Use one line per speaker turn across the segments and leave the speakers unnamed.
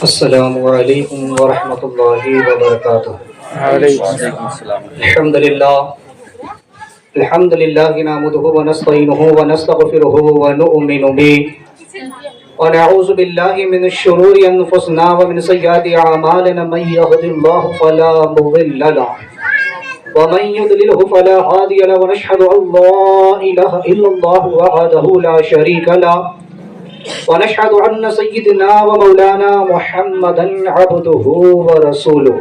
السلام علیکم ورحمۃ اللہ وبرکاتہ۔
وعلیکم السلام۔
الحمد للہ نحمده ونستعینه ونستغفره ونؤمن به ونعوذ باللہ من شرور انفسنا ومن سیئات اعمالنا، من یهد اللہ فلا مضل له ومن يضلل فلا هادي له، ونشهد ان لا اله الا الله وحده لا شريك له، ونشهد أن سيدنا ومولانا محمدا عبده ورسوله.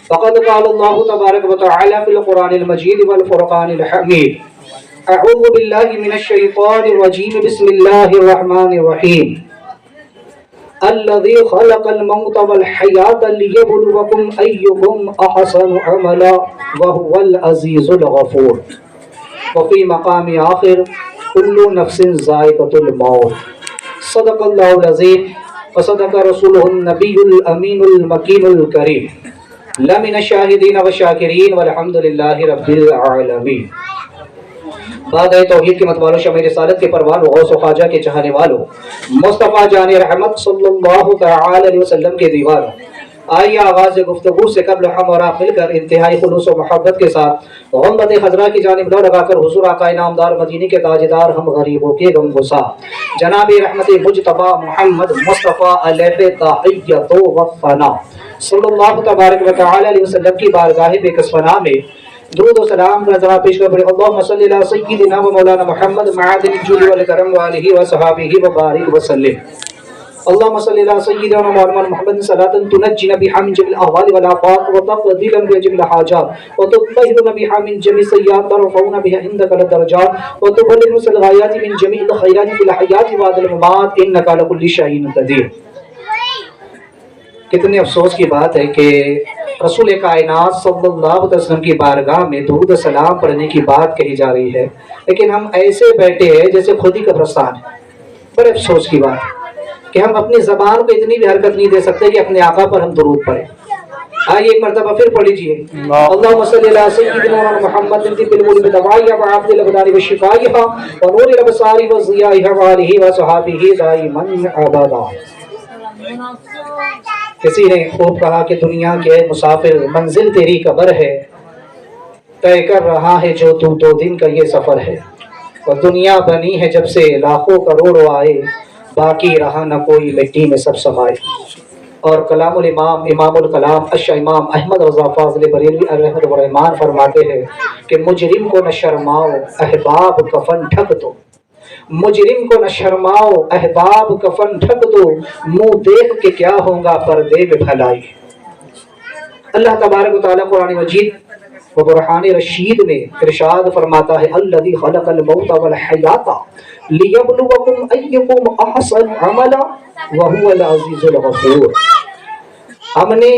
فقد قال الله تبارك وتعالى في القرآن المجيد والفرقان الحميد: أعوذ بالله من الشيطان الرجيم، بسم الله الرحمن الرحيم. الذي خلق الموت والحياة ليبلوكم أيكم أحسن عملا وهو العزيز الغفور. وفي مقام آخر: كل نفس ذائقة الموت. صدق اللہ العظیم وصدق رسولہ النبی الامین المکین الکریم، لمن الشاہدین والشاکرین والحمد للہ رب العالمین۔ بعد توحید کے متوالوں، شمع رسالت کے پروانوں، غوث و خواجہ کے چاہنے والوں، مصطفیٰ جان رحمت صلی اللہ تعالی علیہ وسلم کے دیوانوں، آئیے آغاز گفتگو سے قبل ہم اور آپ مل کر انتہائی خلوص و محبت کے ساتھ غمت خضرا کی جانب لو لگا کر حضور آقا انعامدار مدینے کے تاجدار ہم غریبوں کے غمگسار جناب رحمت مجتبی محمد مصطفیٰ علیہ تحیت و ثنا صلی اللہ تبارک و تعالی علیہ وسلم کی بارگاہ بے کسفنا میں درود و سلام کا نذرانہ پیش کر پڑے: اللہم صلی علی سیدنا و مولانا محمد معدن الجود والکرم وآلہ وصحابہ وبارک وسلم. اللهم صل على سيدنا مولانا محمد صلاة تنجينا بها من جميع الأهوال والآفات وتقضي لنا بها جميع الحاجات وتطهرنا بها من جميع السيئات وترفعنا بها عندك الدرجات وتبلغنا الغايات من جميع الخيرات في الحياة بعد الممات إنك على كل شيء قدير. کتنے افسوس کی بات ہے کہ رسول کائنات صلی اللہ علیہ وسلم کی بارگاہ میں درود و سلام پڑھنے کی بات کہی جا رہی ہے، لیکن ہم ایسے بیٹھے ہیں جیسے خود ہی قبرستان ہے. بڑے افسوس کی بات ہے کہ ہم اپنی زبان کو اتنی بھی حرکت نہیں دے سکتے کہ اپنے آقا پر ہم درود پڑھیں. آئیے ایک مرتبہ پھر پڑھ لیجئے: اللہم صلی علی سیدنا محمد طب القلوب بدوائها وعافیۃ الابدان وشفائها ونور الابصار وضیائها وآلہ وصحابہ دائما ابدا. کسی نے خوب کہا کہ دنیا کے مسافر، منزل تیری قبر ہے، طے کر رہا ہے جو تو 2 دن کا یہ سفر ہے، اور دنیا بنی ہے جب سے لاکھوں کروڑوں آئے، باقی رہا نہ کوئی مٹی میں سب سمائے. اور کلام الامام امام الکلام اشہ امام احمد رضا فاضل بریلوی علیہ الرحمٰن فرماتے ہیں کہ مجرم کو نہ شرماؤ احباب کفن ڈھک دو، مجرم کو نہ شرماؤ احباب کفن ڈھک دو، منہ دیکھ کے کیا ہوگا پردے میں بھلائی. اللہ تبارک و تعالیٰ قرآن مجید و برہان رشید میں ارشاد فرماتا ہے: الذی خلق الموت والحیات لیبلوکم ایکم احسن عملا وہو العزیز الغفور. ہم نے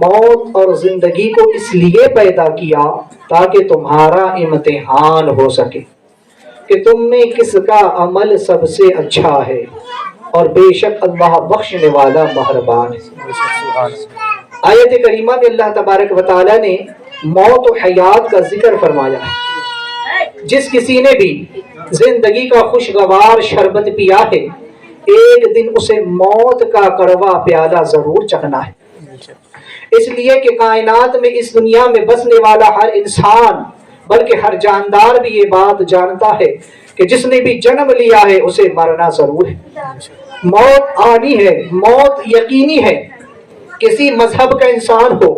موت اور زندگی کو اس لیے پیدا کیا تاکہ تمہارا امتحان ہو سکے کہ تم میں کس کا عمل سب سے اچھا ہے، اور بے شک اللہ بخشنے والا مہربان ہے. آیت کریمہ میں اللہ تبارک و تعالی نے موت و حیات کا ذکر فرمایا ہے. جس کسی نے بھی زندگی کا خوشگوار شربت پیا ہے، ایک دن اسے موت کا کڑوا پیالہ ضرور چکھنا ہے. اس لیے کہ کائنات میں اس دنیا میں بسنے والا ہر انسان بلکہ ہر جاندار بھی یہ بات جانتا ہے کہ جس نے بھی جنم لیا ہے اسے مرنا ضرور ہے. موت آنی ہے، موت یقینی ہے. کسی مذہب کا انسان ہو،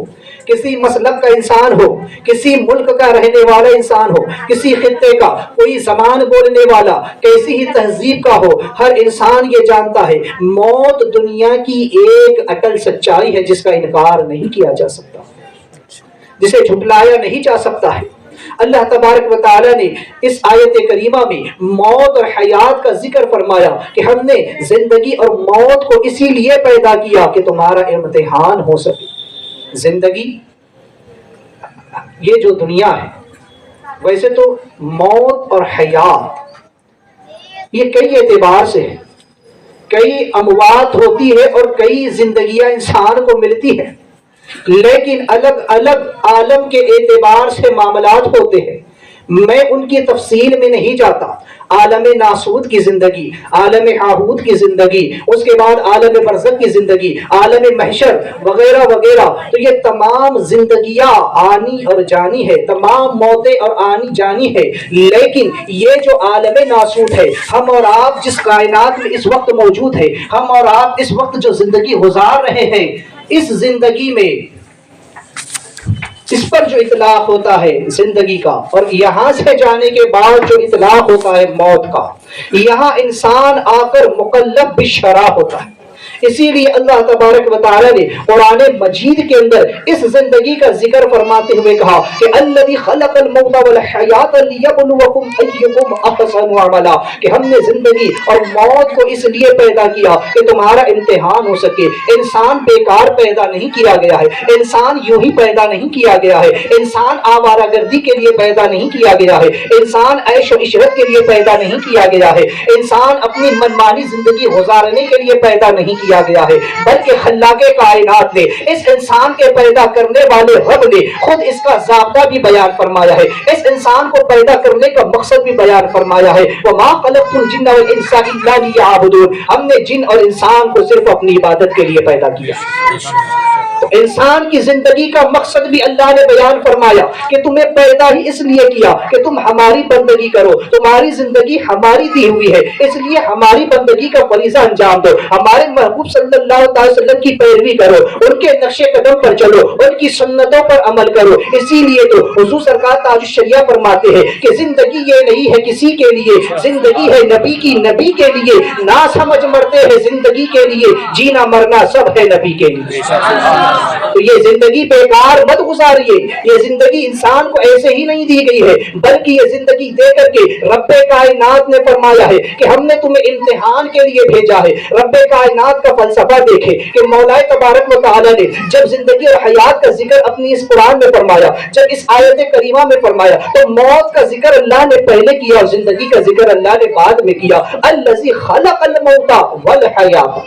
کسی مسلک کا انسان ہو، کسی ملک کا رہنے والا انسان ہو، کسی خطے کا، کوئی زبان بولنے والا، کیسی ہی تہذیب کا ہو، ہر انسان یہ جانتا ہے موت دنیا کی ایک اٹل سچائی ہے جس کا انکار نہیں کیا جا سکتا، جسے جھٹلایا نہیں جا سکتا ہے. اللہ تبارک و تعالی نے اس آیت کریمہ میں موت اور حیات کا ذکر فرمایا کہ ہم نے زندگی اور موت کو اسی لیے پیدا کیا کہ تمہارا امتحان ہو سکے. زندگی یہ جو دنیا ہے، ویسے تو موت اور حیات یہ کئی اعتبار سے ہے، کئی اموات ہوتی ہے اور کئی زندگیاں انسان کو ملتی ہیں، لیکن الگ الگ عالم کے اعتبار سے معاملات ہوتے ہیں. میں ان کی تفصیل میں نہیں جاتا. عالم ناسود کی زندگی، عالم ہاہوت کی زندگی، اس کے بعد عالم برزخ کی زندگی، عالم محشر وغیرہ وغیرہ، تو یہ تمام زندگیاں آنی اور جانی ہے، تمام موتیں اور آنی جانی ہے. لیکن یہ جو عالم ناسود ہے، ہم اور آپ جس کائنات میں اس وقت موجود ہے، ہم اور آپ اس وقت جو زندگی گزار رہے ہیں، اس زندگی میں اس پر جو اطلاق ہوتا ہے زندگی کا، اور یہاں سے جانے کے بعد جو اطلاق ہوتا ہے موت کا، یہاں انسان آ کر مکلف بالشرع ہوتا ہے. اسی لیے اللہ تبارک و تعالی نے قرآن مجید کے اندر اس زندگی کا ذکر فرماتے ہوئے کہا کہ الذی خلق الموت والحیات لیبلوکم ایکم احسن عملا، کہ ہم نے زندگی اور موت کو اس لیے پیدا کیا کہ تمہارا امتحان ہو سکے. انسان بیکار پیدا نہیں کیا گیا ہے، انسان یوں ہی پیدا نہیں کیا گیا ہے، انسان آوارہ گردی کے لیے پیدا نہیں کیا گیا ہے، انسان عیش و عشرت کے لیے پیدا نہیں کیا گیا ہے، انسان اپنی منمانی زندگی گزارنے کے لیے پیدا نہیں کیا گیا ہے، بلکہ خلاق کائنات نے، اس انسان کے پیدا کرنے والے رب نے خود اس کا ضابطہ بھی بیان فرمایا ہے، اس انسان کو پیدا کرنے کا مقصد بھی بیان فرمایا ہے. وَمَا خَلَقْتُ الْجِنَّ وَالْإِنسَ إِلَّا لِيَعْبُدُونِ، ہم نے جن اور انسان کو صرف اپنی عبادت کے لیے پیدا کیا. تو انسان کی زندگی کا مقصد بھی اللہ نے بیان فرمایا کہ تمہیں پیدا ہی اس لیے کیا کہ تم ہماری بندگی کرو، تمہاری زندگی ہماری دی ہوئی ہے، اس لیے ہماری بندگی کا فریضہ انجام دو، ہمارے محبوب صلی اللہ علیہ وسلم کی پیروی کرو، ان کے نقش قدم پر چلو، ان کی سنتوں پر عمل کرو. اسی لیے تو حضور سرکار تاج الشریعہ فرماتے ہیں کہ زندگی یہ نہیں ہے کسی کے لیے، زندگی ہے نبی کی، نبی کے لیے. نہ سمجھ مرتے ہیں زندگی کے لیے، جینا مرنا سب ہے نبی کے لیے. تو یہ زندگی بیکار مت گزاریے، یہ زندگی انسان کو ایسے ہی نہیں دی گئی ہے، بلکہ یہ زندگی دے کر کے رب کائنات نے فرمایا ہے کہ ہم نے تمہیں امتحان کے لیے بھیجا ہے. رب کائنات کا فلسفہ دیکھے کہ مولا تبارک و تعالی نے جب زندگی اور حیات کا ذکر اپنی اس قرآن میں فرمایا، جب اس آیت کریمہ میں فرمایا، تو موت کا ذکر اللہ نے پہلے کیا اور زندگی کا ذکر اللہ نے بعد میں کیا. الذی خلق الموت والحیات،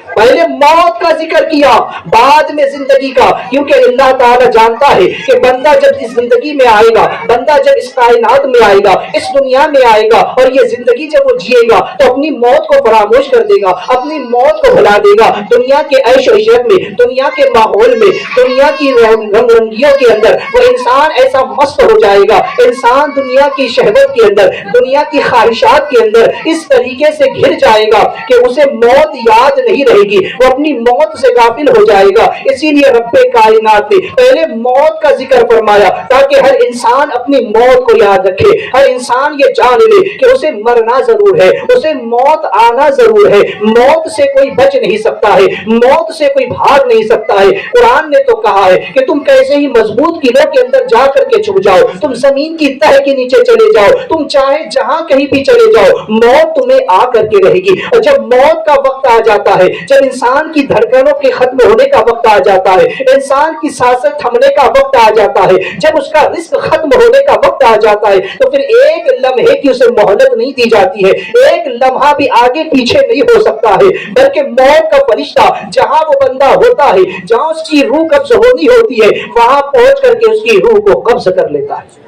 پہلے موت کا ذکر کیا بعد میں زندگی کا، کیونکہ اللہ تعالیٰ جانتا ہے کہ بندہ جب اس زندگی میں آئے گا، بندہ جب اس کائنات میں آئے گا، اس دنیا میں آئے گا، اور یہ زندگی جب وہ جیے گا تو اپنی موت کو فراموش کر دے گا، اپنی موت کو بھلا دے گا. دنیا کے عیش و عشرت میں، دنیا کے ماحول میں، دنیا کی رنگ رنگیوں کے اندر وہ انسان ایسا مست ہو جائے گا، انسان دنیا کی شہوت کے اندر، دنیا کی خواہشات کے اندر اس طریقے سے گھر جائے گا کہ اسے موت یاد نہیں رہے گی، وہ اپنی موت سے غافل ہو جائے گا. اسی لیے رب کائنات نے پہلے موت کا ذکر فرمایا تاکہ ہر انسان اپنی موت کو یاد رکھے، ہر انسان یہ جان لے کہ اسے مرنا ضرور ہے، اسے موت آنا ضرور ہے. موت سے کوئی بچ نہیں سکتا ہے، موت سے کوئی بھاگ نہیں سکتا ہے. قرآن نے تو کہا ہے کہ تم کیسے ہی مضبوط قلعوں کے اندر جا کر کے چھپ جاؤ، تم زمین کی تہہ کے نیچے چلے جاؤ، تم چاہے جہاں کہیں بھی چلے جاؤ، موت تمہیں آ کر کے رہے گی. اور جب موت کا وقت آ جاتا ہے، جب انسان کی دھڑکنوں کے ختم ہونے کا وقت آ جاتا ہے، انسان کی سانسیں تھمنے کا وقت آ جاتا ہے، جب اس کا رزق ختم ہونے کا وقت آ جاتا ہے، تو پھر ایک لمحے کی اسے مہلت نہیں دی جاتی ہے، ایک لمحہ بھی آگے پیچھے نہیں ہو سکتا ہے، بلکہ موت کا فرشتہ جہاں وہ بندہ ہوتا ہے، جہاں اس کی روح قبض ہونی ہوتی ہے، وہاں پہنچ کر کے اس کی روح کو قبض کر لیتا ہے.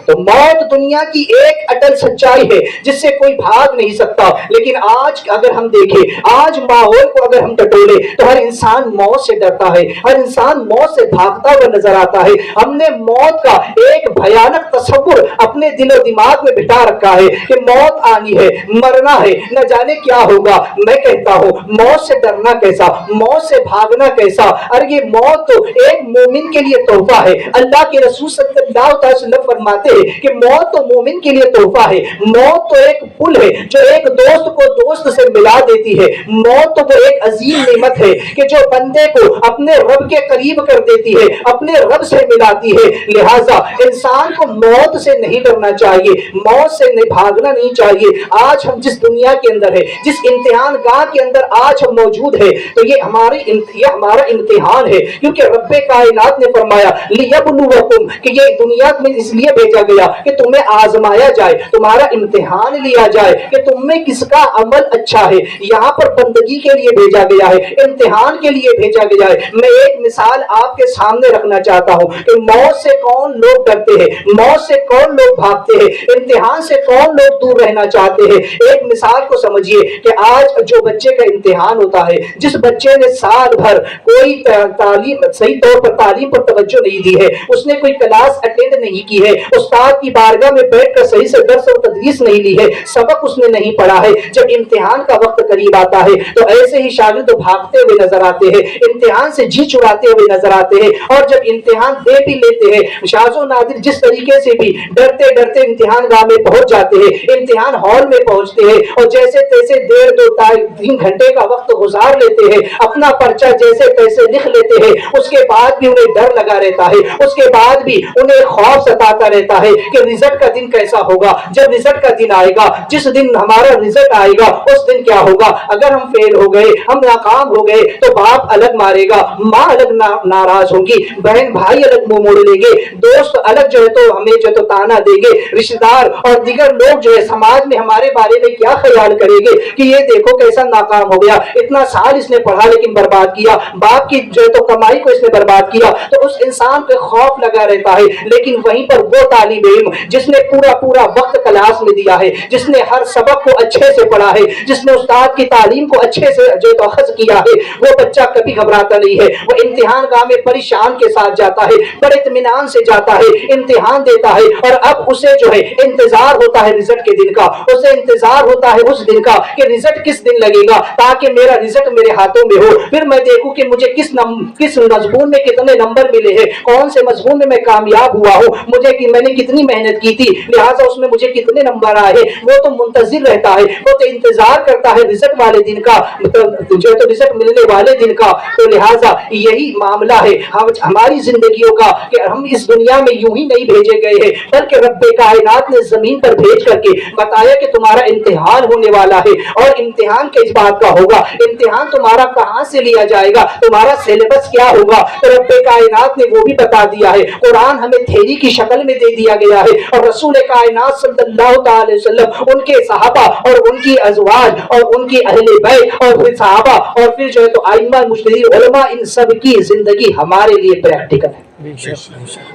تو موت دنیا کی ایک اٹل سچائی ہے جس سے کوئی بھاگ نہیں سکتا. لیکن آج اگر ہم دیکھیں، آج ماحول کو اگر ہم ٹٹولے تو ہر انسان موت سے ڈرتا ہے، ہر انسان موت سے بھاگتا ہوا نظر آتا ہے. ہم نے موت کا ایک بھیانک تصور اپنے دل و دماغ میں بٹھا رکھا ہے کہ موت آنی ہے، مرنا ہے، نہ جانے کیا ہوگا. میں کہتا ہوں موت سے ڈرنا کیسا، موت سے بھاگنا کیسا؟ ارے یہ موت تو ایک مومن کے لیے تحفہ ہے. اللہ کے رسول صلی اللہ علیہ وسلم فرماتے کہ موت تو مومن کے لیے تحفہ ہے، موت تو ایک پل ہے جو ایک دوست کو دوست سے ملا دیتی ہے. موت تو وہ ایک عظیم نعمت ہے کہ جو بندے کو اپنے رب کے قریب کر دیتی ہے، اپنے رب سے ملاتی ہے. لہٰذا انسان کو موت سے نہیں ڈرنا چاہیے، موت سے بھاگنا نہیں چاہیے. آج ہم جس دنیا کے اندر ہے، جس امتحان گاہ کے اندر آج ہم موجود ہے، تو یہ ہمارا امتحان ہے، کیونکہ رب کائنات نے فرمایا لیبلوکم، کہ یہ دنیا میں اس لیے بھیجا گیا کہ تمہیں آزمایا جائے, تمہارا امتحان لیا جائے کہ تم میں کس کا عمل اچھا ہے. یہاں پر بندگی کے لیے بھیجا گیا ہے, امتحان کے لیے بھیجا گیا ہے. میں ایک مثال آپ کے سامنے رکھنا چاہتا ہوں کہ موت سے کون لوگ ڈرتے ہیں, موت سے کون لوگ بھاگتے ہیں, امتحان سے کون لوگ دور رہنا چاہتے ہیں. ایک مثال کو سمجھیے کہ آج جو بچے کا امتحان ہوتا ہے, جس بچے نے سال بھر کوئی تعلیم صحیح طور پر تعلیم پر توجہ نہیں دی ہے, اس نے کوئی کلاس اٹینڈ نہیں کی ہے, استاد کی بارگاہ میں بیٹھ کر صحیح سے درس و تدریس نہیں لی ہے, سبق اس نے نہیں پڑھا ہے, جب امتحان کا وقت قریب آتا ہے تو ایسے ہی شاگرد بھاگتے ہوئے نظر آتے ہیں, امتحان سے جی چراتے ہوئے نظر آتے ہیں. اور جب امتحان دے بھی لیتے ہیں, شاذ و نادر جس طریقے سے بھی ڈرتے ڈرتے امتحان گاہ میں پہنچ جاتے ہیں, امتحان ہال میں پہنچتے ہیں اور جیسے تیسے 1.5-2-3 گھنٹے کا وقت گزار لیتے ہیں, اپنا پرچہ جیسے تیسے لکھ لیتے ہیں. اس کے بعد بھی انہیں ڈر لگا رہتا ہے, اس کے بعد بھی انہیں خوف ستاتا رہتا ہے کہ رزلٹ کا دن کیسا ہوگا, جب رزلٹ کا دن آئے گا, جس دن ہمارا رزلٹ آئے گا اس دن کیا ہوگا. اگر ہم فیل ہو گئے, ہم ناکام ہو گئے تو باپ الگ مارے گا, ماں الگ ناراض ہوگی, بہن بھائی الگ منہ موڑ لیں گے, دوست الگ جو ہے تو ہمیں جو ہے تو تانا دیں گے, رشتہ دار اور دیگر لوگ جو ہے سماج میں ہمارے بارے میں کیا خیال کریں گے کہ یہ دیکھو کیسا ناکام ہو گیا, اتنا سال اس نے پڑھا لیکن برباد کیا, باپ کی جو ہے تو کمائی کو اس نے برباد کیا. تو اس انسان پہ خوف لگا رہتا ہے. لیکن وہیں پر وہ طالب علم جس نے پورا وقت کلاس میں دیا ہے, جس نے ہر سبق کو اچھے سے پڑھا ہے, جس نے استاد کی تعلیم کو اچھے سے جو تو اخذ کیا ہے, وہ بچہ کبھی گھبراتا نہیں ہے. وہ امتحان گاہ میں پریشان کے ساتھ جاتا ہے, بڑے اطمینان سے جاتا ہے, امتحان دیتا ہے. اور اب اسے جو ہے انتظار ہوتا ہے رزلٹ کے دن کا, اسے انتظار ہوتا ہے اس دن کا کہ رزلٹ کس دن لگے گا تاکہ میرا رزلٹ میرے ہاتھوں میں ہو, پھر میں دیکھوں کہ مجھے کس مضمون میں کتنے نمبر ملے ہیں, کون سے مضمون میں کامیاب ہوا ہوں, مجھے کہ میں نے کتنی محنت کی تھی لہٰذا اس میں مجھے کتنے نمبر آئے. وہ تو منتظر رہتا ہے, وہ تو انتظار کرتا ہے رزلٹ والے دن کا, جو تو رزلٹ ملنے والے دن کا. تو لہٰذا یہی معاملہ ہے ہماری زندگیوں کا کہ ہم اس دنیا میں یوں ہی نہیں بھیجے گئے ہیں, بلکہ رب کائنات نے زمین پر بھیج کر کے بتایا کہ تمہارا امتحان ہونے والا ہے. اور امتحان کس بات کا ہوگا, امتحان تمہارا کہاں سے لیا جائے گا, تمہارا سلیبس کیا ہوگا, تو رب کائنات نے وہ بھی بتا دیا ہے. قرآن ہمیں تھیری کی شکل میں دے دیا گیا ہے, اور رسول کائنات صلی اللہ تعالی علیہ وسلم, ان کے صحابہ اور ان کی ازواج اور ان کی اہل بیت اور پھر صحابہ اور پھر جو ہے تو ائمہ مجتہدین علماء, ان سب کی زندگی ہمارے لیے پریکٹیکل ہے.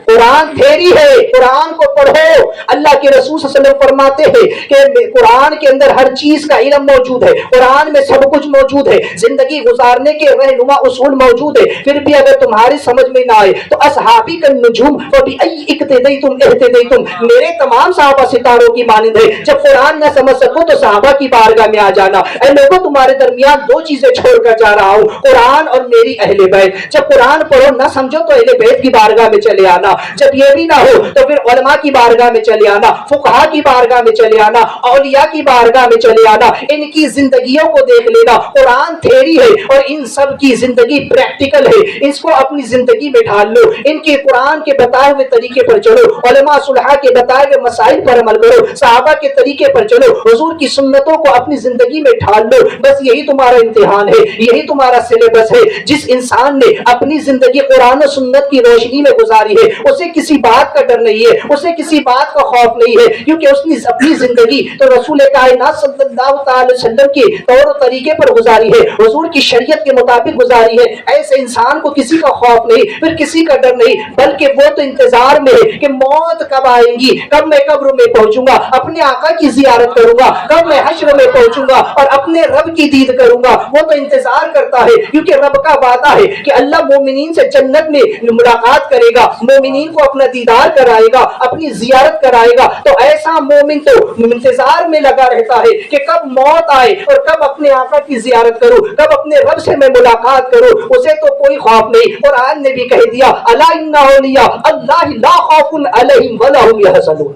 قرآن تھیری ہے, قرآن کو پڑھو. اللہ کے رسول صلی اللہ علیہ وسلم فرماتے ہیں کہ قرآن کے اندر ہر چیز کا علم موجود ہے, قرآن میں سب کچھ موجود ہے, زندگی گزارنے کے رہنما اصول موجود ہے. پھر بھی اگر تمہاری سمجھ میں نہ آئے تو اصحابی کا نجوم فبأي اقتدیتم اهتدیتم, میرے تمام صحابہ ستاروں کی مانند ہے. جب قرآن نہ سمجھ سکو تو صحابہ کی بارگاہ میں آ جانا. اے لوگوں, تمہارے درمیان دو چیزیں چھوڑ کر جا رہا ہوں, قرآن اور میری اہل بیت. جب قرآن پڑھو نہ سمجھو تو اہل بیت کی بارگاہ میں چلے آنا, جب یہ بھی نہ ہو تو پھر علماء کی بارگاہ میں چلے آنا, فقہا کی بارگاہ میں چلے آنا, اولیاء کی بارگاہ میں چلے آنا. ان کی زندگیوں کو دیکھ لینا. قرآن تھیری ہے اور ان سب کی زندگی پریکٹیکل ہے, اس کو اپنی زندگی میں ڈھال لو. ان کے قرآن کے بتائے ہوئے طریقے پر چلو, علماء صلحاء کے بتائے ہوئے مسائل پر عمل کرو, صحابہ کے طریقے پر چلو, حضور کی سنتوں کو اپنی زندگی میں ڈھال لو. بس یہی تمہارا امتحان ہے, یہی تمہارا سلیبس ہے. جس انسان نے اپنی زندگی قرآن و سنت کی روشنی میں گزاری ہے, اسے کسی بات کا ڈر نہیں ہے, اسے کسی بات کا خوف نہیں ہے, کیونکہ اس نے اپنی زندگی تو رسول کائنات صلی اللہ تعالی وسلم کے طور و طریقے پر گزاری ہے, حضور کی شریعت کے مطابق گزاری ہے. ایسے انسان کو کسی کا خوف نہیں, پھر کسی کا ڈر نہیں, بلکہ وہ تو انتظار میں ہے کہ موت کب آئے گی, کب میں قبر میں پہنچوں گا, اپنے آقا کی زیارت کروں گا, کب میں حشر میں پہنچوں گا اور اپنے رب کی دید کروں گا. وہ تو انتظار کرتا ہے, کیونکہ رب کا وعدہ ہے کہ اللہ مومنین سے جنت میں ملاقات کرے گا, مومنین کو اپنا دیدار کرائے گا, اپنی زیارت کرائے گا. تو ایسا مومن تو انتظار میں لگا رہتا ہے کہ کب موت آئے اور کب اپنے آقا کی زیارت کروں, کب اپنے رب سے میں ملاقات کروں. اسے تو کوئی خوف نہیں. قرآن نے بھی کہہ دیا الا ان اولیاء اللہ لا خوف علیہم ولا هم يحزنون.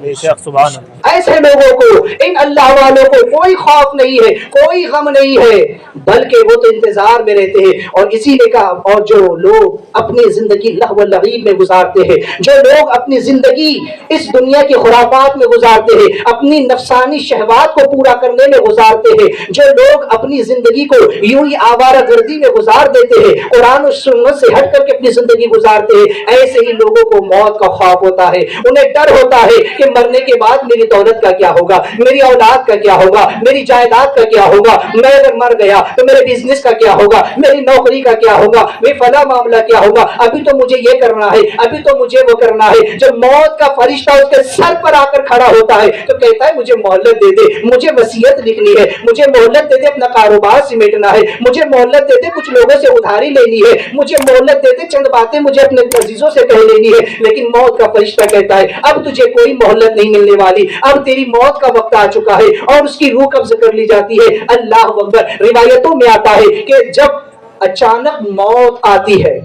ایسے لوگوں کو, ان اللہ والوں کو کوئی خوف نہیں ہے, کوئی غم نہیں ہے, بلکہ وہ تو انتظار میں رہتے ہیں. اور اسی نے کہا, اور جو لوگ اپنی زندگی لہو و لعب نعیم میں گزارتے ہیں، جو لوگ اپنی زندگی اس دنیا کی خرافات میں گزارتے ہیں، اپنی نفسانی شہوات کو پورا کرنے میں گزارتے ہیں، جو لوگ اپنی زندگی کو یوں ہی آوارہ گردی میں گزار دیتے ہیں، قرآن و سنت سے ہٹ کر کے اپنی زندگی گزارتے ہیں، ایسے ہی لوگوں کو موت کا خوف ہوتا ہے، انہیں ڈر ہوتا ہے کہ مرنے کے بعد میری دولت کا کیا ہوگا، میری اولاد کا کیا ہوگا، میری جائیداد کا کیا ہوگا، میں اگر مر گیا تو میرے بزنس کا کیا ہوگا، میری نوکری کا کیا ہوگا، میں فلاں معاملہ کیا ہوگا، ابھی تو مجھے یہ کرنا ہے، ابھی تو مجھے وہ کرنا ہے۔ جب موت کا فرشتہ اس کے سر پر آ کر کھڑا ہوتا ہے تو کہتا ہے مجھے مہلت دے دے، مجھے وصیت لکھنی ہے، مجھے مہلت دے دے اپنا کاروبار سمیٹنا ہے، مجھے مہلت دے دے کچھ لوگوں سے ادھاری لینی ہے، مجھے مہلت دے دے چند باتیں مجھے اپنے عزیزوں سے کہہ لینی ہے۔ لیکن موت کا فرشتہ کہتا ہے اب تجھے کوئی مہلت نہیں ملنے والی، اب تیری موت کا وقت آ چکا ہے، اور اس کی روح قبض کر لی جاتی ہے۔ اللہ اکبر۔ روایتوں میں آتا ہے کہ جب اچانک موت آتی ہے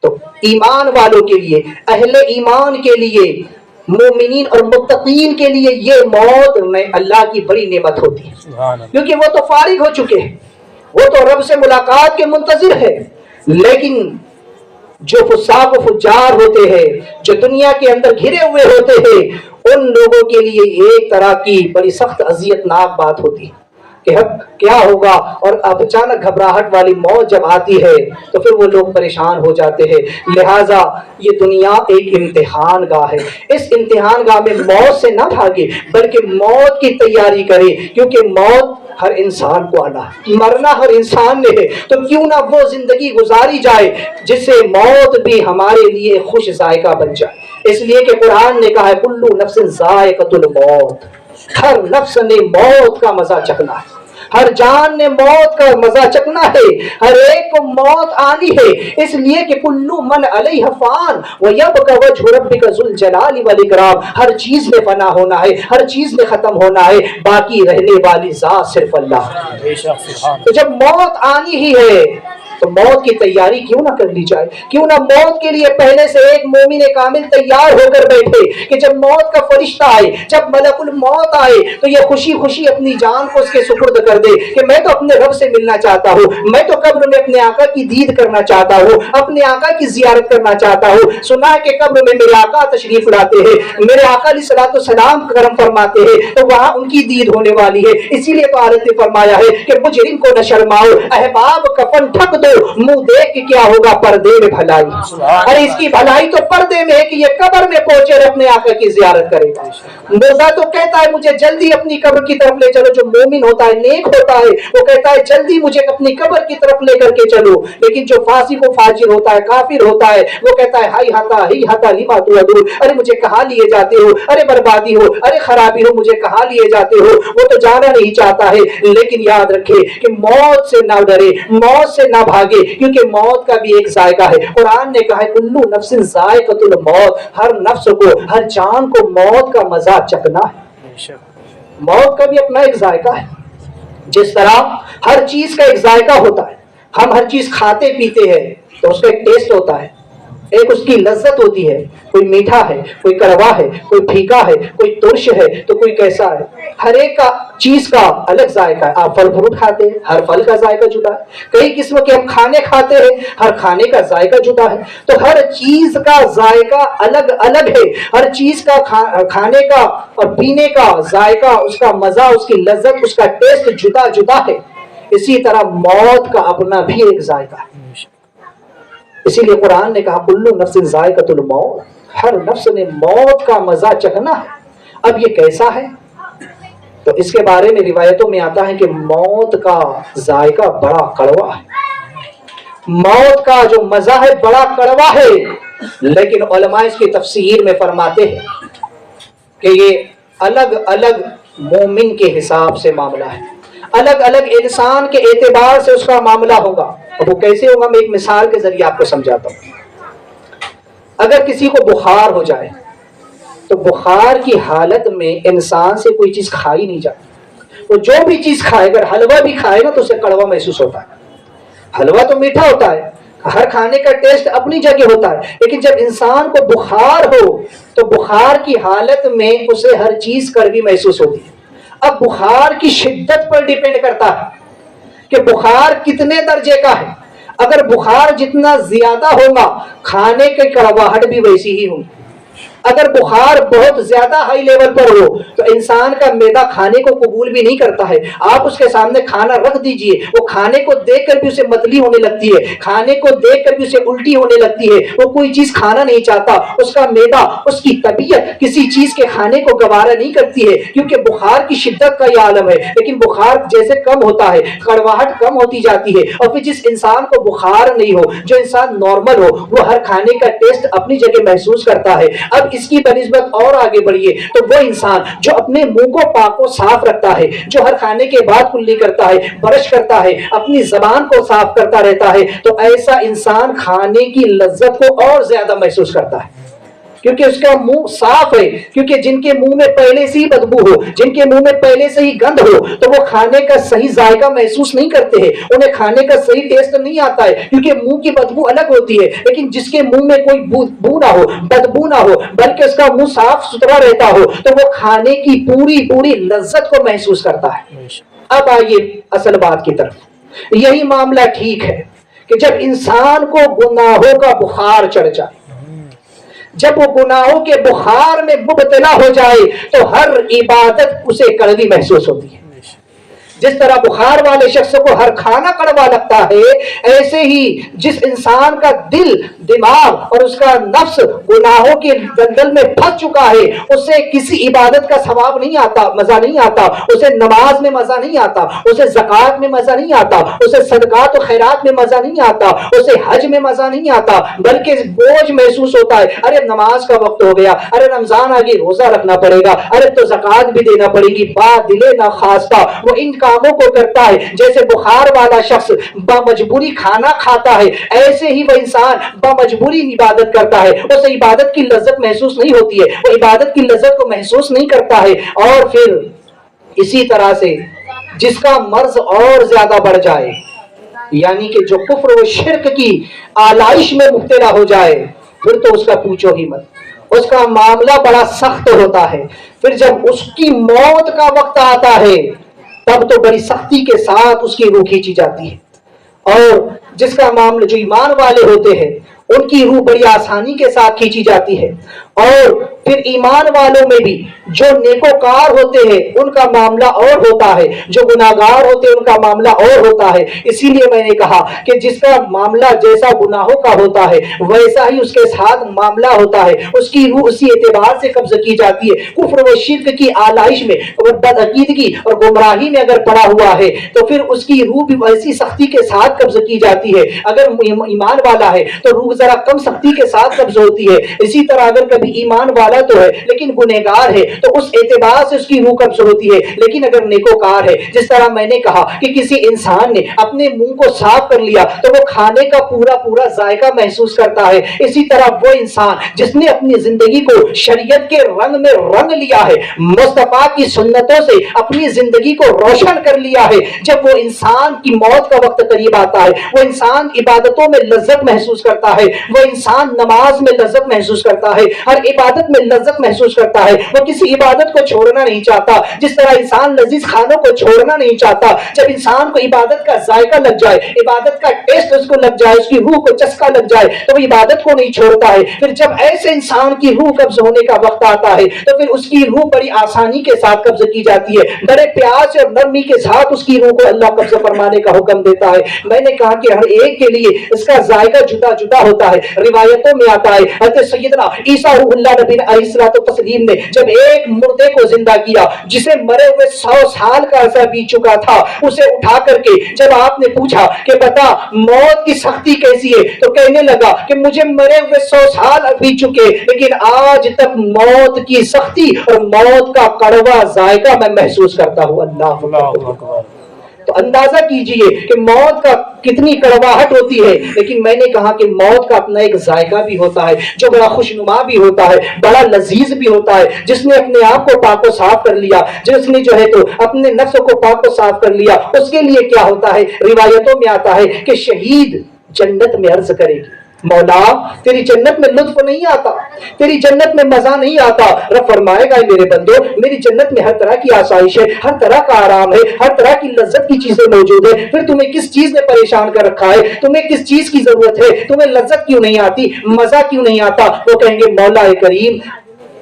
تو ایمان والوں کے لیے، اہل ایمان کے لیے، مومنین اور متقین کے لیے یہ موت میں اللہ کی بڑی نعمت ہوتی ہے، کیونکہ وہ تو فارغ ہو چکے ہیں، وہ تو رب سے ملاقات کے منتظر ہے۔ لیکن جو فساق و فجار ہوتے ہیں، جو دنیا کے اندر گھرے ہوئے ہوتے ہیں، ان لوگوں کے لیے ایک طرح کی بڑی سخت اذیت ناک بات ہوتی ہے کہ اب کیا ہوگا، اور اب اچانک گھبراہٹ والی موت جب آتی ہے تو پھر وہ لوگ پریشان ہو جاتے ہیں۔ لہٰذا یہ دنیا ایک امتحان گاہ ہے، اس امتحان گاہ میں موت سے نہ بھاگے بلکہ موت کی تیاری کرے، کیونکہ موت ہر انسان کو آنا ہے، مرنا ہر انسان نے ہے، تو کیوں نہ وہ زندگی گزاری جائے جس سے موت بھی ہمارے لیے خوش ذائقہ بن جائے۔ اس لیے کہ قرآن نے کہا ہے کلو نفس ذائقۃ الموت، ہر نفس نے موت کا مزہ چکھنا ہے، ہر جان نے موت کا مزہ چکنا ہے، ہر ایک کو موت آنی ہے۔ اس لیے کہ کلو من علیہ فان ویبقى وجہ ربک ذو الجلال والاکرام، ہر چیز میں فنا ہونا ہے، ہر چیز میں ختم ہونا ہے، باقی رہنے والی ذات صرف اللہ۔ تو جب موت آنی ہی ہے تو موت کی تیاری کیوں نہ کر لی جائے، کیوں نہ موت کے لیے پہلے سے ایک مومن کامل تیار ہو کر بیٹھے کہ جب موت کا فرشتہ آئے، جب ملک الموت آئے تو یہ خوشی خوشی اپنی جان کو اس کے سپرد کر دے کہ میں تو اپنے رب سے ملنا چاہتا ہوں، میں تو قبر میں اپنے آقا کی دید کرنا چاہتا ہوں، اپنے آقا کی زیارت کرنا چاہتا ہوں۔ سنا ہے کہ قبر میں میرے آقا تشریف لاتے ہیں، میرے آقا علیہ الصلوۃ والسلام کرم فرماتے ہیں، تو وہاں ان کی دید ہونے والی ہے۔ اسی لیے تو حضرت نے فرمایا ہے کہ مجرم کو نہ شرماؤ، احباب کفن ٹھک دو، منہ دیکھ کے کیا ہوگا پردے میں بھلائی۔ ارے اس کی بھلائی تو پردے میں ہے کہ یہ قبر میں پہنچے اور اپنے آقا کی زیارت کرے گا۔ مردہ تو کہتا ہے مجھے جلدی اپنی قبر کی طرف لے چلو، جو مومن ہوتا ہے، نیک ہوتا ہے، وہ کہتا ہے جلدی مجھے اپنی قبر کی طرف لے کر کے چلو۔ لیکن جو فاسق و فاجر ہوتا ہے، کافر ہوتا ہے، وہ کہتا ہے ہائی ہتا لما توعدون، ارے مجھے کہاں لیے جاتے ہو، ارے بربادی ہو، ارے خرابی ہو، مجھے کہاں لیے جاتے ہو۔ وہ تو جانا نہیں چاہتا ہے، لیکن یاد رکھے کہ موت سے نہ ڈرے، موت سے نہ بھاگے، کیونکہ موت کا بھی ایک ذائقہ ہے۔ قرآن نے کہا ہے کلو نفس ذائقۃ الموت، ہر نفس کو، ہر جان کو موت کا مزہ چکھنا ہے۔ موت کا بھی اپنا ایک ذائقہ ہے، جس طرح ہر چیز کا ایک ذائقہ ہوتا ہے۔ ہم ہر چیز کھاتے پیتے ہیں تو اس کا ایک ٹیسٹ ہوتا ہے، ایک اس کی لذت ہوتی ہے، کوئی میٹھا ہے، کوئی کڑوا ہے، کوئی پھیکا ہے، کوئی ترش ہے تو کوئی کیسا ہے۔ ہر ایک کا چیز کا الگ ذائقہ ہے۔ آپ پھل فروٹ کھاتے ہیں، ہر پھل کا ذائقہ جدا ہے۔ کئی قسم کے ہم کھانے کھاتے ہیں، ہر کھانے کا ذائقہ جدا ہے۔ تو ہر چیز کا ذائقہ الگ الگ ہے، ہر چیز کا کھانے کا اور پینے کا ذائقہ، اس کا مزہ، اس کی لذت، اس کا ٹیسٹ جدا جدا ہے۔ اسی طرح موت کا اپنا بھی ایک ذائقہ ہے۔ اسی لیے قرآن نے کہا کلو نفس ذائقۃ الموت، ہر نفس نے موت کا مزہ چکھنا ہے۔ اب یہ کیسا ہے؟ تو اس کے بارے میں روایتوں میں آتا ہے کہ موت کا ذائقہ بڑا کڑوا ہے، موت کا جو مزہ ہے بڑا کڑوا ہے۔ لیکن علماء اس کی تفسیر میں فرماتے ہیں کہ یہ الگ الگ مومن کے حساب سے معاملہ ہے، الگ الگ انسان کے اعتبار سے اس کا معاملہ ہوگا۔ اب وہ کیسے ہوگا، میں ایک مثال کے ذریعے آپ کو سمجھاتا ہوں۔ اگر کسی کو بخار ہو جائے تو بخار کی حالت میں انسان سے کوئی چیز کھائی نہیں جاتی، وہ جو بھی چیز کھائے، اگر حلوہ بھی کھائے نا تو اسے کڑوا محسوس ہوتا ہے۔ حلوہ تو میٹھا ہوتا ہے، ہر کھانے کا ٹیسٹ اپنی جگہ ہوتا ہے، لیکن جب انسان کو بخار ہو تو بخار کی حالت میں اسے ہر چیز کڑوی محسوس ہوتی ہے۔ اب بخار کی شدت پر ڈیپینڈ کرتا ہے کہ بخار کتنے درجے کا ہے۔ اگر بخار جتنا زیادہ ہوگا کھانے کی کڑواہٹ بھی ویسی ہی ہوگی. اگر بخار بہت زیادہ ہائی لیول پر ہو تو انسان کا معدہ کھانے کو قبول بھی نہیں کرتا ہے. آپ اس کے سامنے کھانا رکھ دیجئے، وہ کھانے کو دیکھ کر بھی اسے متلی ہونے لگتی ہے، کھانے کو دیکھ کر بھی اسے الٹی ہونے لگتی ہے، وہ کوئی چیز کھانا نہیں چاہتا. اس کا معدہ، اس کی طبیعت کسی چیز کے کھانے کو گوارا نہیں کرتی ہے، کیونکہ بخار کی شدت کا یہ عالم ہے. لیکن بخار جیسے کم ہوتا ہے، کڑواہٹ کم ہوتی جاتی ہے، اور پھر جس انسان کو بخار نہیں ہو، جو انسان نارمل ہو، وہ ہر کھانے کا ٹیسٹ اپنی جگہ محسوس کرتا ہے. اب اس کی بنسبت اور آگے بڑھیے تو وہ انسان جو اپنے منہ کو پاک و صاف رکھتا ہے، جو ہر کھانے کے بعد کلی کرتا ہے، برش کرتا ہے، اپنی زبان کو صاف کرتا رہتا ہے، تو ایسا انسان کھانے کی لذت کو اور زیادہ محسوس کرتا ہے، کیونکہ اس کا منہ صاف ہے. کیونکہ جن کے منہ میں پہلے سے ہی بدبو ہو، جن کے منہ میں پہلے سے ہی گند ہو، تو وہ کھانے کا صحیح ذائقہ محسوس نہیں کرتے ہیں، انہیں کھانے کا صحیح ٹیسٹ نہیں آتا ہے، کیونکہ منہ کی بدبو الگ ہوتی ہے. لیکن جس کے منہ میں کوئی بو نہ ہو، بدبو نہ ہو، بلکہ اس کا منہ صاف ستھرا رہتا ہو، تو وہ کھانے کی پوری لذت کو محسوس کرتا ہے. اب آئیے اصل بات کی طرف. یہی معاملہ ٹھیک ہے کہ جب انسان کو گناہوں کا بخار چڑھ جائے، جب وہ گناہوں کے بخار میں مبتلا ہو جائے، تو ہر عبادت اسے کڑوی محسوس ہوتی ہے. جس طرح بخار والے شخص کو ہر کھانا کڑوا لگتا ہے، ایسے ہی جس انسان کا دل، دماغ اور اس کا نفس گناہوں کے دلدل میں پھنس چکا ہے، اسے کسی عبادت کا ثواب نہیں آتا، مزہ نہیں آتا، اسے نماز میں مزہ نہیں آتا، اسے زکوٰۃ میں مزہ نہیں آتا، اسے صدقات و خیرات میں مزہ نہیں آتا، اسے حج میں مزہ نہیں آتا، بلکہ بوجھ محسوس ہوتا ہے. ارے نماز کا وقت ہو گیا، ارے رمضان آگے روزہ رکھنا پڑے گا، ارے تو زکوٰۃ بھی دینا پڑے گی. بادلے نہ خواستہ وہ ان کاموں کو کرتا ہے. جیسے بخار والا شخص بمجبوری کھانا کھاتا ہے، ایسے ہی وہ انسان بمجبوری عبادت کرتا ہے. اسے عبادت کی لذت محسوس نہیں ہوتی ہے، وہ عبادت کی لذت کو محسوس نہیں کرتا ہے. اور پھر اسی طرح سے جس کا مرض اور زیادہ بڑھ جائے، یعنی کہ جو کفر و شرک کی آلائش میں مبتلا ہو جائے، پھر تو اس کا پوچھو ہی مت. اس کا معاملہ بڑا سخت ہوتا ہے. پھر جب اس کی موت کا وقت آتا ہے، تب تو بڑی سختی کے ساتھ اس کی روح کھینچی جاتی ہے. اور جس کا معاملہ، جو ایمان والے ہوتے ہیں، ان کی روح بڑی آسانی کے ساتھ کھینچی جاتی ہے. اور پھر ایمان والوں میں بھی جو نیکوکار ہوتے ہیں ان کا معاملہ اور ہوتا ہے، جو گناہگار ہوتے ہیں ان کا معاملہ اور ہوتا ہے. اسی لیے میں نے کہا کہ جس کا معاملہ جیسا گناہوں کا ہوتا ہے، ویسا ہی اس کے ساتھ معاملہ ہوتا ہے. اس کی روح اسی اعتبار سے قبض کی جاتی ہے. کفر و شرک کی آلائش میں اور بدعقیدگی اور گمراہی میں اگر پڑا ہوا ہے تو پھر اس کی روح بھی ایسی سختی کے ساتھ قبض کی جاتی ہے. اگر ایمان والا ہے تو روح ذرا کم سختی کے ساتھ قبض ہوتی ہے. اسی طرح اگر کبھی ایمان والا تو ہے لیکن گنہگار ہے تو اس اعتبار سے اس کی روح قبض ہوتی ہے. لیکن اگر نیکوکار ہے، جس طرح میں نے کہا کہ کسی انسان نے اپنے منہ کو صاف کر لیا تو وہ کھانے کا پورا ذائقہ محسوس کرتا ہے. اسی طرح وہ انسان جس نے اپنی زندگی کو شریعت کے رنگ میں رنگ لیا ہے، مصطفیٰ کی سنتوں سے اپنی زندگی کو روشن کر لیا ہے، جب وہ انسان کی موت کا وقت قریب آتا ہے، وہ انسان عبادتوں میں لذت محسوس کرتا ہے، وہ انسان نماز میں لذت محسوس کرتا ہے، ہر عبادت میں لذت محسوس کرتا ہے. وہ کسی عبادت کو چھوڑنا نہیں چاہتا، جس طرح انسان لذیذ کھانوں کو چھوڑنا نہیں چاہتا. جب انسان کو عبادت کا ذائقہ لگ جائے، عبادت کا ٹیسٹ اس کو لگ جائے، اس کی روح کو چسکا لگ جائے تو وہ عبادت کو نہیں چھوڑتا ہے. پھر جب ایسے انسان کی روح قبض ہونے کا وقت آتا ہے تو پھر اس کی روح بڑی آسانی کے ساتھ قبض کی جاتی ہے. بڑے پیار سے اور نرمی کے ساتھ اس کی روح کو اللہ قبض فرمانے کا حکم دیتا ہے. میں نے کہا کہ ہر ایک کے لیے اس کا ذائقہ جدا جدا ہوتا ہے. روایتوں میں آتا ہے حضرت سیدنا عیسیٰ روح اللہ نبی علیہ الصلوۃ والتسلیم نے جب ایک مردے کو زندہ کیا جسے مرے ہوئے 100 سال کا عرصہ بیت چکا تھا، اسے اٹھا کر کے جب آپ نے پوچھا کہ بتا موت کی سختی کیسی ہے، تو کہنے لگا کہ مجھے مرے ہوئے 100 سال بیت چکے لیکن آج تک موت کی سختی اور موت کا کڑوا ذائقہ میں محسوس کرتا ہوں. اللہ اکبر. تو اندازہ کیجئے کہ موت کا کتنی کڑواہٹ ہوتی ہے. لیکن میں نے کہا کہ موت کا اپنا ایک ذائقہ بھی ہوتا ہے جو بڑا خوشنما بھی ہوتا ہے، بڑا لذیذ بھی ہوتا ہے. جس نے اپنے آپ کو پاک و صاف کر لیا، جس نے جو ہے تو اپنے نفس کو پاک و صاف کر لیا، اس کے لیے کیا ہوتا ہے؟ روایتوں میں آتا ہے کہ شہید جنت میں عرض کرے گی مولا تیری جنت میں لطف نہیں آتا, تیری جنت میں مزہ نہیں آتا. رب فرمائے گا میرے بندو میری جنت میں ہر طرح کی آسائش ہے, ہر طرح کا آرام ہے, ہر طرح کی لذت کی چیزیں موجود ہے. پھر تمہیں کس چیز نے پریشان کر رکھا ہے, تمہیں کس چیز کی ضرورت ہے, تمہیں لذت کیوں نہیں آتی, مزہ کیوں نہیں آتا؟ وہ کہیں گے مولا کریم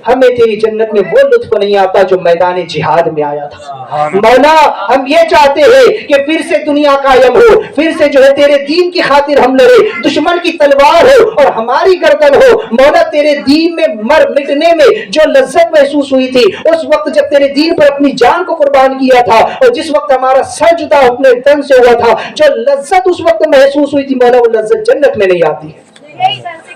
ہمیں تیری جنت میں وہ لطف نہیں آتا جو میدان جہاد میں آیا تھا. مولا ہم یہ چاہتے ہیں کہ پھر سے دنیا قائم ہو, پھر سے جو ہے تیرے دین کی خاطر ہم لڑے, دشمن کی تلوار ہو اور ہماری گردن ہو. مولا تیرے دین میں مٹنے میں جو لذت محسوس ہوئی تھی اس وقت جب تیرے دین پر اپنی جان کو قربان کیا تھا, اور جس وقت ہمارا سر جدا اپنے تن سے ہوا تھا, جو لذت اس وقت محسوس ہوئی تھی مولا وہ لذت جنت میں نہیں آتی ہے.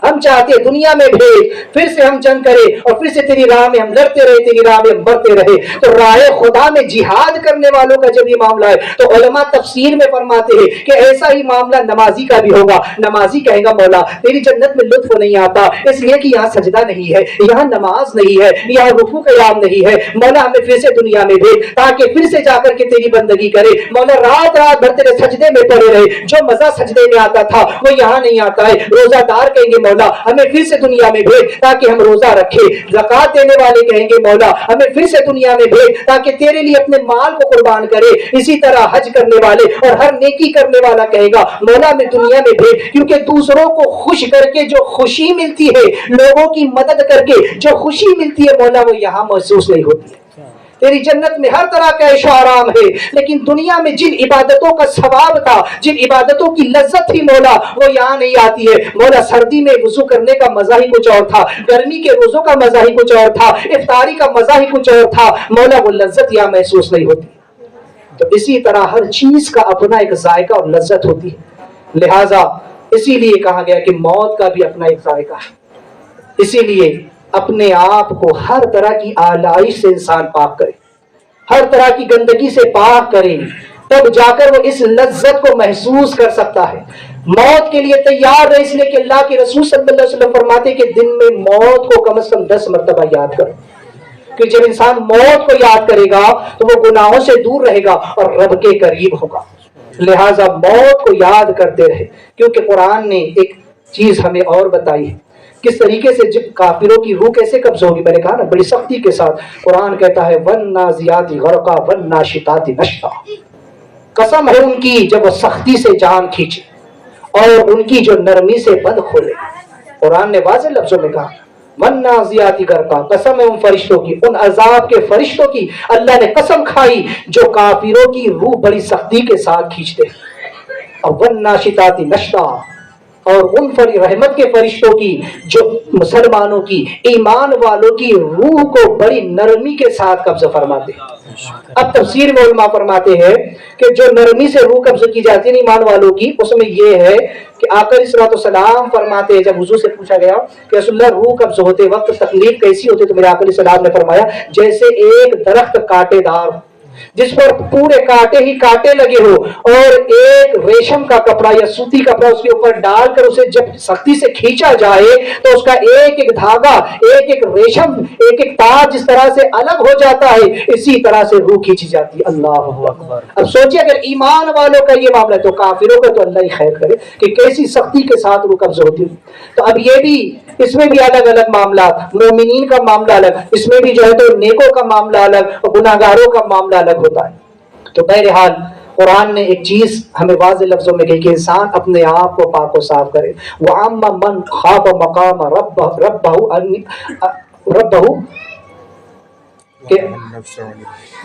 ہم چاہتے ہیں دنیا میں بھیج, پھر سے ہم جنگ کرے اور پھر سے تیری راہ میں ہم لڑتے رہے, تیری راہ میں ہم بڑھتے رہے. تو راہ خدا میں جہاد کرنے والوں کا جب یہ معاملہ ہے تو علماء تفسیر میں فرماتے ہیں کہ ایسا ہی معاملہ نمازی کا بھی ہوگا. نمازی کہے گا مولا تیری جنت میں لطف نہیں آتا اس لیے کہ یہاں سجدہ نہیں ہے, یہاں نماز نہیں ہے, یہاں رکوع قیام نہیں ہے. مولا ہمیں پھر سے دنیا میں بھیج تاکہ پھر سے جا کر کے تیری بندگی کرے. مولا رات رات بھر تیرے سجدے میں پڑے رہے, جو مزہ سجدے میں آتا تھا وہ یہاں نہیں آتا ہے. روزہ دار کہیں گے مولا ہمیں پھر سے دنیا میں بھیج تاکہ ہم روزہ رکھیں. زکات دینے والے کہیں گے مولا ہمیں پھر سے دنیا میں بھیج تاکہ تیرے لیے اپنے مال کو قربان کرے. اسی طرح حج کرنے والے اور ہر نیکی کرنے والا کہے گا مولا ہمیں دنیا میں بھیج, کیونکہ دوسروں کو خوش کر کے جو خوشی ملتی ہے, لوگوں کی مدد کر کے جو خوشی ملتی ہے مولا وہ یہاں محسوس نہیں ہوتی ہے. تیری جنت میں ہر طرح کا عیش و آرام ہے, لیکن دنیا میں جن عبادتوں کا ثواب تھا, جن عبادتوں کی لذت تھی مولا وہ یہاں نہیں آتی ہے. مولا سردی میں وضو کرنے کا مزہ ہی کچھ اور تھا, گرمی کے روزوں کا مزہ ہی کچھ اور تھا, افطاری کا مزہ ہی کچھ اور تھا. مولا وہ لذت یہاں محسوس نہیں ہوتی. تو اسی طرح ہر چیز کا اپنا ایک ذائقہ اور لذت ہوتی ہے. لہٰذا اسی لیے کہا گیا کہ موت کا بھی اپنا ایک ذائقہ ہے. اسی لیے اپنے آپ کو ہر طرح کی آلائش سے انسان پاک کرے, ہر طرح کی گندگی سے پاک کرے, تب جا کر وہ اس لذت کو محسوس کر سکتا ہے. موت کے لیے تیار رہے, اس لیے کہ اللہ کے رسول صلی اللہ علیہ وسلم فرماتے کہ دن میں موت کو کم از کم 10 مرتبہ یاد کرو, کہ جب انسان موت کو یاد کرے گا تو وہ گناہوں سے دور رہے گا اور رب کے قریب ہوگا. لہٰذا موت کو یاد کرتے رہے, کیونکہ قرآن نے ایک چیز ہمیں اور بتائی ہے کس طریقے سے جب کافروں کی روح کیسے قبض ہوگی. میں نے کہا نا بڑی سختی کے ساتھ قرآن کہتا ہے وَالنَّازِعَاتِ غَرْقًا وَالنَّاشِطَاتِ نَشْطًا, قسم ہے ان کی جب وہ سختی سے جان کھینچے اور ان کی جو نرمی سے بند کھولے. قرآن نے واضح لفظوں میں کہا وَالنَّازِعَاتِ غَرْقًا, قسم ہے ان فرشتوں کی, ان عذاب کے فرشتوں کی. اللہ نے قسم کھائی جو کافروں کی روح بڑی سختی کے ساتھ کھینچتے. اور وَالنَّاشِطَاتِ نَشْطًا, اور ان رحمت کے فرشتوں کی جو مسلمانوں کی, ایمان والوں کی روح کو بڑی نرمی کے ساتھ قبض فرماتے ہیں. اب تفسیر میں علماء فرماتے ہیں کہ جو نرمی سے روح قبض کی جاتی ہے ایمان والوں کی, اس میں یہ ہے کہ آقا علیہ الصلوۃ والسلام فرماتے ہیں, جب حضور سے پوچھا گیا کہ رسول اللہ روح قبض ہوتے وقت تکلیف کیسی ہوتی, تو میرے آقا علیہ السلام نے فرمایا جیسے ایک درخت کانٹے دار جس پر پورے کانٹے ہی کانٹے لگے ہو, اور ایک ریشم کا کپڑا یا سوتی کپڑا اس کے اوپر ڈال کر اسے جب سختی سے کھینچا جائے تو اس کا ایک ایک دھاگا, ایک ایک ریشم, ایک ایک تار جس طرح سے الگ ہو جاتا ہے, اسی طرح سے روح کھینچی جاتی ہے. اللہ اکبر. اب سوچیے اگر ایمان والوں کا یہ معاملہ ہے تو کافروں کا تو اللہ ہی خیر کرے کہ کیسی سختی کے ساتھ روح قبض ہوتی ہے. تو اب یہ بھی اس میں بھی الگ الگ معاملات, مومنین کا معاملہ الگ, اس میں بھی جو ہے تو نیکوں کا معاملہ الگ اور گناہگاروں کا معاملہ الگ ہوتا ہے. تو بہرحال قرآن نے ایک چیز ہمیں واضح لفظوں میں کہی کہ انسان اپنے آپ کو پاک و صاف کرے. وَأَمَّا مَنْ خَافَ مَقَامَ رَبَّهُ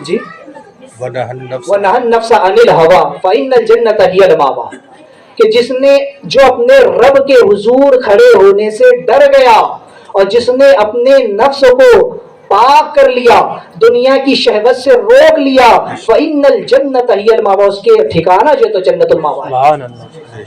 جی وَنَهَى النَّفْسَ عَنِ الْهَوَىٰ فَإِنَّ الْجَنَّةَ هِيَ الْمَأْوَىٰ, کہ جس نے جو اپنے رب کے حضور کھڑے ہونے سے ڈر گیا اور جس نے اپنے نفس کو پاک کر لیا, دنیا کی شہوت سے روک لیا, فَإِنَّ الْجَنَّةَ هِيَ الْمَأْوَىٰ, اس کے ٹھکانہ جو ہے تو جنت الماوا ہے,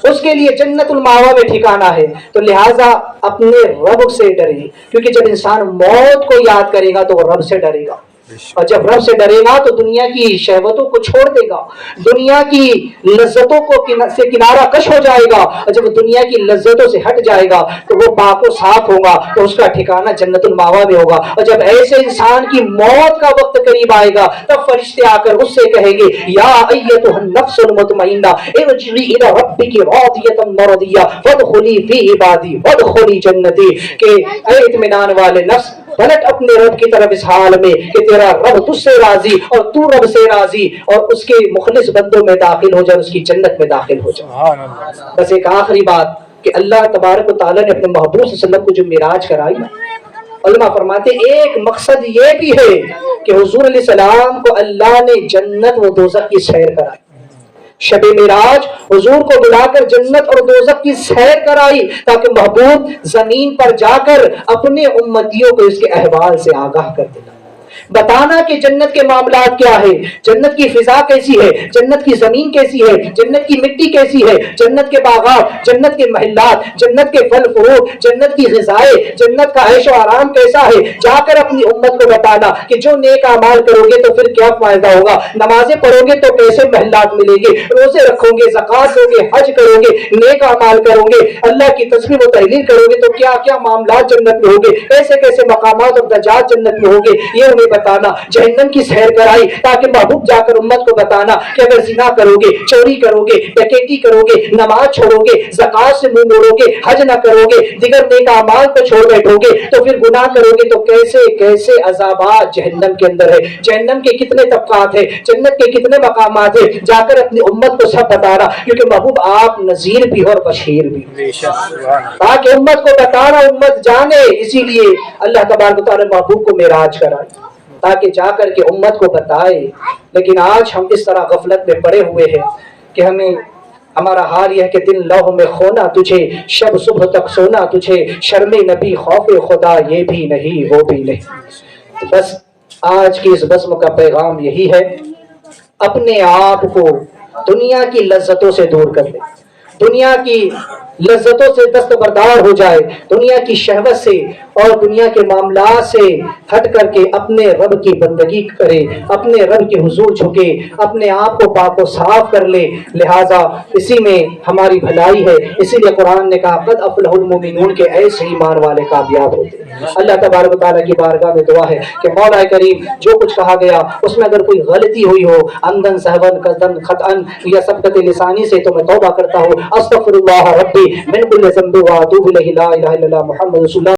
اس کے لیے جنت الماوا میں ٹھکانہ ہے. تو لہٰذا اپنے رب سے ڈرے, کیونکہ جب انسان موت کو یاد کرے گا تو وہ رب سے ڈرے گا. اور جب رب سے ڈرے گا تو دنیا کی شہوتوں کو چھوڑ دے گا, دنیا کی لذتوں کو سے کنارہ کش ہو جائے گا, اور جب دنیا کی لذتوں سے ہٹ جائے گا تو وہ پاک و صاف ہوگا, تو اس کا ٹھکانہ جنت الماوا میں ہوگا. اور جب ایسے انسان کی موت کا وقت قریب آئے گا تب فرشتے آ کر اس سے کہیں گے یا ایتھا النفس المطمئنہ ارجعی الی ربک راضیۃ مرضیہ فادخلی فی عبادی وادخلی جنتی, کہ اے اطمینان والے نفس پلٹ اپنے رب کی طرف اس حال میں کہ تیرا رب تجھ سے راضی اور تو رب سے راضی, اور اس کے مخلص بندوں میں داخل ہو جا, اس کی جنت میں داخل ہو جا. بس ایک آخری بات کہ اللہ تبارک و تعالیٰ نے اپنے محبوب صلی اللہ علیہ وسلم کو جو معراج کرائی, علماء فرماتے ایک مقصد یہ بھی ہے کہ حضور علیہ السلام کو اللہ نے جنت و دوزخ کی سیر کرائی. شب معراج حضور کو بلا کر جنت اور دوزخ کی سیر کرائی تاکہ محبوب زمین پر جا کر اپنے امتیوں کو اس کے احوال سے آگاہ کر دینا, بتانا کہ جنت کے معاملات کیا ہے, جنت کی فضا کیسی ہے, جنت کی زمین کیسی ہے, جنت کی مٹی کیسی ہے, جنت کے باغات, جنت کے محلات, جنت کے پھل فروٹ, جنت کی غذائیں, جنت کا عیش و آرام کیسا ہے, جا کر اپنی امت کو بتانا کہ جو نیک اعمال کرو گے تو پھر کیا فائدہ ہوگا, نمازیں پڑھو گے تو کیسے محلات ملیں گے, روزے رکھو گے, زکات دو گے, حج کرو گے, نیک اعمال کرو گے, اللہ کی تسبیح و تحلیل کرو گے تو کیا کیا معاملات جنت میں ہوں گے, کیسے کیسے مقامات اور درجات جنت میں ہوں گے, یہ انہیں بتانا. جہنم کی سیر کرائی تاکہ محبوب جا کر امت کو بتانا کہ اگر زنا کرو گے, چوری کرو گے, ڈکیتی کرو گے, نماز چھوڑو گے, زکات سے منہ موڑو گے, حج نہ کرو گے, دیگر نیک اعمال کو چھوڑ بیٹھو گے تو پھر گناہ کرو گے تو کیسے کیسے عذابات جہنم کے اندر ہے, جہنم کے کتنے طبقات ہیں, جنت کے کتنے مقامات ہیں, جا کر اپنی امت کو سب بتانا, کیونکہ محبوب آپ نذیر بھی اور بشیر بھی, تاکہ امت کو بتانا, امت جانے. اسی لیے اللہ تبارک و تعالی محبوب کو معراج کرائے تاکہ جا کر کے امت کو بتائے. لیکن آج ہم اس طرح غفلت میں پڑے ہوئے ہیں کہ ہمارا حال یہ ہے کہ دل لوح میں کھونا تجھے, شب صبح تک سونا تجھے, شرم نبی خوف خدا یہ بھی نہیں وہ بھی نہیں. بس آج کی اس بزم کا پیغام یہی ہے, اپنے آپ کو دنیا کی لذتوں سے دور کر لے, دنیا کی لذتوں سے دستبردار ہو جائے, دنیا کی شہوت سے اور دنیا کے معاملات سے ہٹ کر کے اپنے رب کی بندگی کرے, اپنے رب کے حضور جھکے, اپنے آپ کو پاک و صاف کر لے. لہٰذا اسی میں ہماری بھلائی ہے. اسی لیے قرآن نے کہا قد افلح المؤمنون, کے ایسے ایمان والے کامیاب ہوتے. اللہ تبارک و تعالیٰ کی بارگاہ میں دعا ہے کہ مولا کریم جو کچھ کہا گیا اس میں اگر کوئی غلطی ہوئی ہو, عمدن سہون قصدن خطأن یا سبقت لسانی سے, تو میں توبہ کرتا ہوں. استغفر اللہ ربی من کل ذنب واتوب الیہ, لا الہ الا اللہ محمد رسول اللہ.